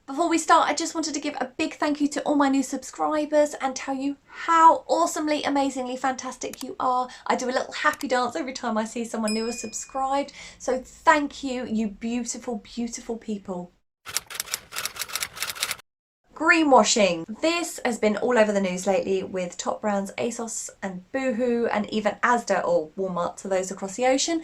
Before we start, I just wanted to give a big thank you to all my new subscribers and tell you how awesomely, amazingly fantastic you are. I do a little happy dance every time I see someone new subscribed. So thank you, you beautiful, beautiful people. Greenwashing. This has been all over the news lately with top brands Asos and Boohoo and even Asda, or Walmart to those across the ocean,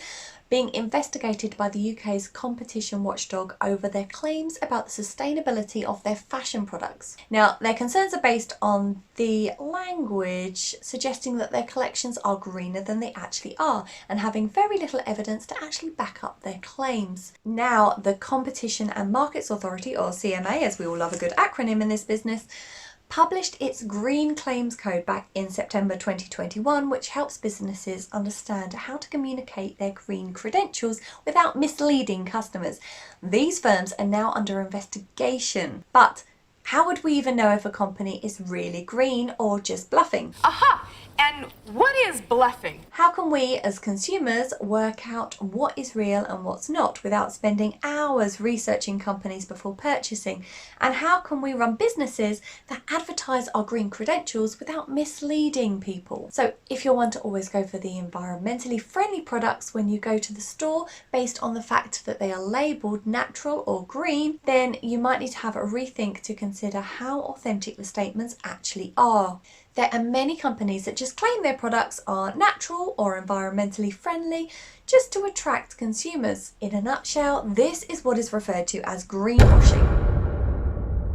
being investigated by the UK's competition watchdog over their claims about the sustainability of their fashion products. Now, their concerns are based on the language suggesting that their collections are greener than they actually are and having very little evidence to actually back up their claims. Now, the Competition and Markets Authority, or CMA, as we all love a good acronym in this business, published its Green Claims Code back in September 2021, which helps businesses understand how to communicate their green credentials without misleading customers. These firms are now under investigation, but how would we even know if a company is really green or just bluffing? Aha! And what is bluffing? How can we as consumers work out what is real and what's not without spending hours researching companies before purchasing? And how can we run businesses that advertise our green credentials without misleading people? So if you're one to always go for the environmentally friendly products when you go to the store based on the fact that they are labelled natural or green, then you might need to have a rethink to consider how authentic the statements actually are. There are many companies that just claim their products are natural or environmentally friendly just to attract consumers. In a nutshell, this is what is referred to as greenwashing.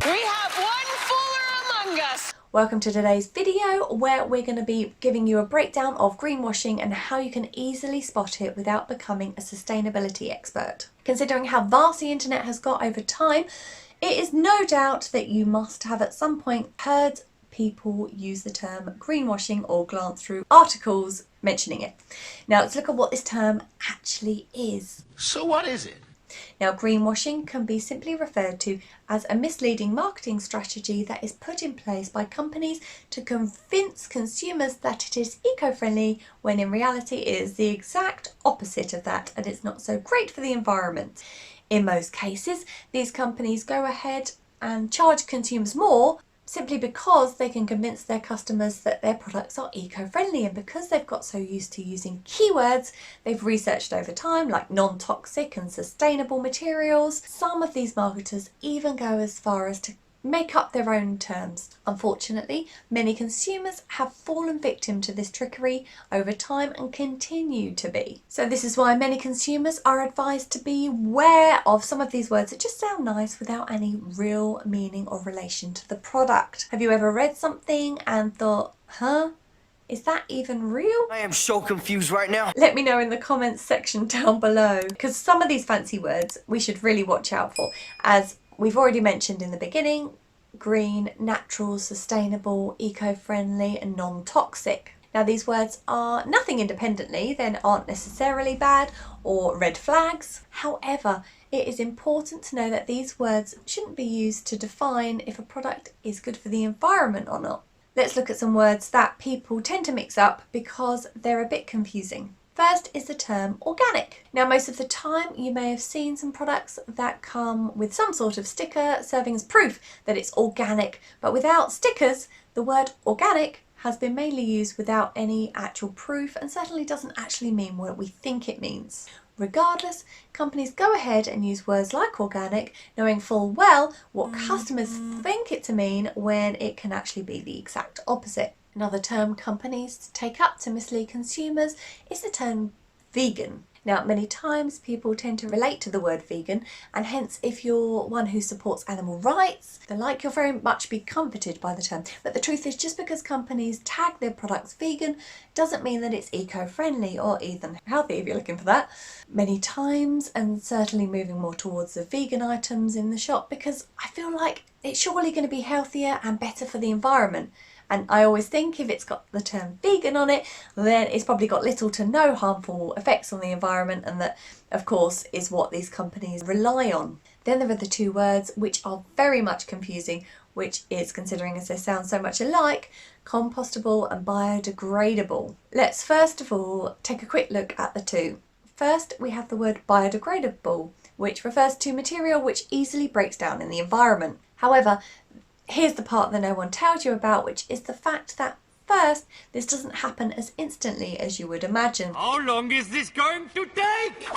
We have one fooler among us! Welcome to today's video where we're going to be giving you a breakdown of greenwashing and how you can easily spot it without becoming a sustainability expert. Considering how vast the internet has got over time, it is no doubt that you must have at some point heard people use the term greenwashing or glance through articles mentioning it. Now let's look at what this term actually is. So what is it? Now, greenwashing can be simply referred to as a misleading marketing strategy that is put in place by companies to convince consumers that it is eco-friendly when in reality it is the exact opposite of that and it's not so great for the environment. In most cases, these companies go ahead and charge consumers more simply because they can convince their customers that their products are eco-friendly, and because they've got so used to using keywords they've researched over time like non-toxic and sustainable materials, some of these marketers even go as far as to make up their own terms. Unfortunately, many consumers have fallen victim to this trickery over time and continue to be. So this is why many consumers are advised to be aware of some of these words that just sound nice without any real meaning or relation to the product. Have you ever read something and thought, huh? Is that even real? I am so confused right now. Let me know in the comments section down below, because some of these fancy words we should really watch out for. As we've already mentioned in the beginning, green, natural, sustainable, eco-friendly and non-toxic. Now these words are nothing independently, they aren't necessarily bad or red flags. However, it is important to know that these words shouldn't be used to define if a product is good for the environment or not. Let's look at some words that people tend to mix up because they're a bit confusing. First is the term organic. Now most of the time you may have seen some products that come with some sort of sticker serving as proof that it's organic, but without stickers the word organic has been mainly used without any actual proof and certainly doesn't actually mean what we think it means. Regardless, companies go ahead and use words like organic, knowing full well what customers think it to mean when it can actually be the exact opposite. Another term companies take up to mislead consumers is the term vegan. Now, many times people tend to relate to the word vegan, and hence if you're one who supports animal rights, then you'll very much be comforted by the term. But the truth is, just because companies tag their products vegan doesn't mean that it's eco-friendly or even healthy if you're looking for that. Many times, and certainly moving more towards the vegan items in the shop, because I feel like it's surely going to be healthier and better for the environment. And I always think if it's got the term vegan on it, then it's probably got little to no harmful effects on the environment, and that, of course, is what these companies rely on. Then there are the two words which are very much confusing, which is, considering as they sound so much alike, compostable and biodegradable. Let's first of all take a quick look at the two. First, we have the word biodegradable, which refers to material which easily breaks down in the environment. However, here's the part that no one tells you about, which is the fact that first, this doesn't happen as instantly as you would imagine. How long is this going to take?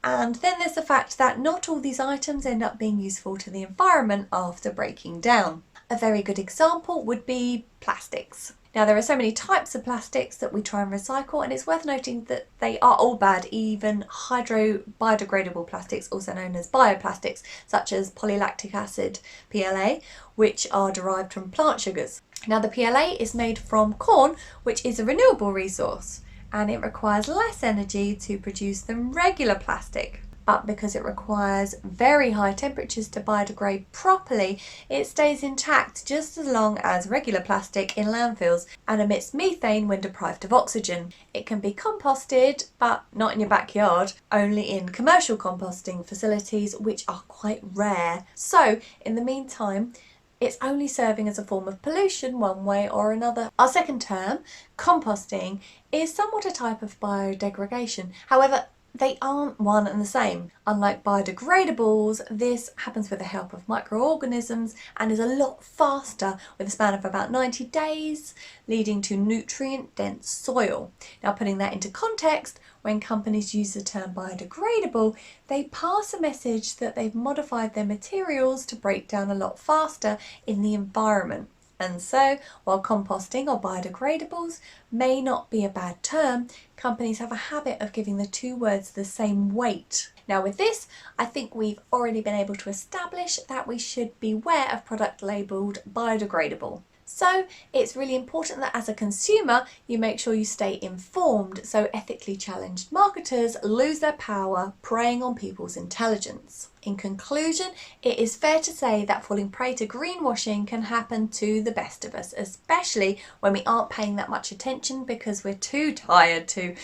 And then there's the fact that not all these items end up being useful to the environment after breaking down. A very good example would be plastics. Now, there are so many types of plastics that we try and recycle, and it's worth noting that they are all bad, even biodegradable plastics, also known as bioplastics, such as polylactic acid, PLA, which are derived from plant sugars. Now, the PLA is made from corn, which is a renewable resource, and it requires less energy to produce than regular plastic. But because it requires very high temperatures to biodegrade properly, it stays intact just as long as regular plastic in landfills and emits methane when deprived of oxygen. It can be composted, but not in your backyard, only in commercial composting facilities, which are quite rare. So, in the meantime, it's only serving as a form of pollution one way or another. Our second term, composting, is somewhat a type of biodegradation. However, they aren't one and the same. Unlike biodegradables, this happens with the help of microorganisms and is a lot faster, with a span of about 90 days, leading to nutrient-dense soil. Now, putting that into context, when companies use the term biodegradable, they pass a message that they've modified their materials to break down a lot faster in the environment. And so, while composting or biodegradables may not be a bad term, companies have a habit of giving the two words the same weight. Now, with this, I think we've already been able to establish that we should beware of product labelled biodegradable. So it's really important that as a consumer, you make sure you stay informed so ethically challenged marketers lose their power preying on people's intelligence. In conclusion, it is fair to say that falling prey to greenwashing can happen to the best of us, especially when we aren't paying that much attention because we're too tired to.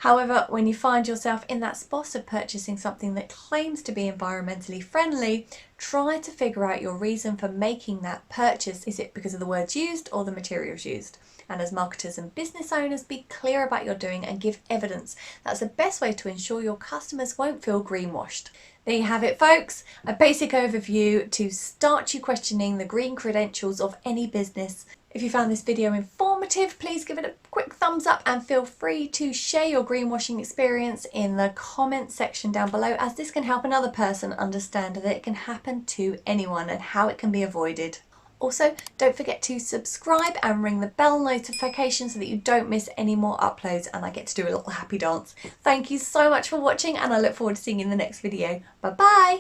However, when you find yourself in that spot of purchasing something that claims to be environmentally friendly, try to figure out your reason for making that purchase. Is it because of the words used or the materials used? And as marketers and business owners, be clear about your doing and give evidence. That's the best way to ensure your customers won't feel greenwashed. There you have it, folks, a basic overview to start you questioning the green credentials of any business. If you found this video informative, please give it a quick thumbs up and feel free to share your greenwashing experience in the comment section down below, as this can help another person understand that it can happen to anyone and how it can be avoided. Also, don't forget to subscribe and ring the bell notification so that you don't miss any more uploads and I get to do a little happy dance. Thank you so much for watching and I look forward to seeing you in the next video. Bye bye!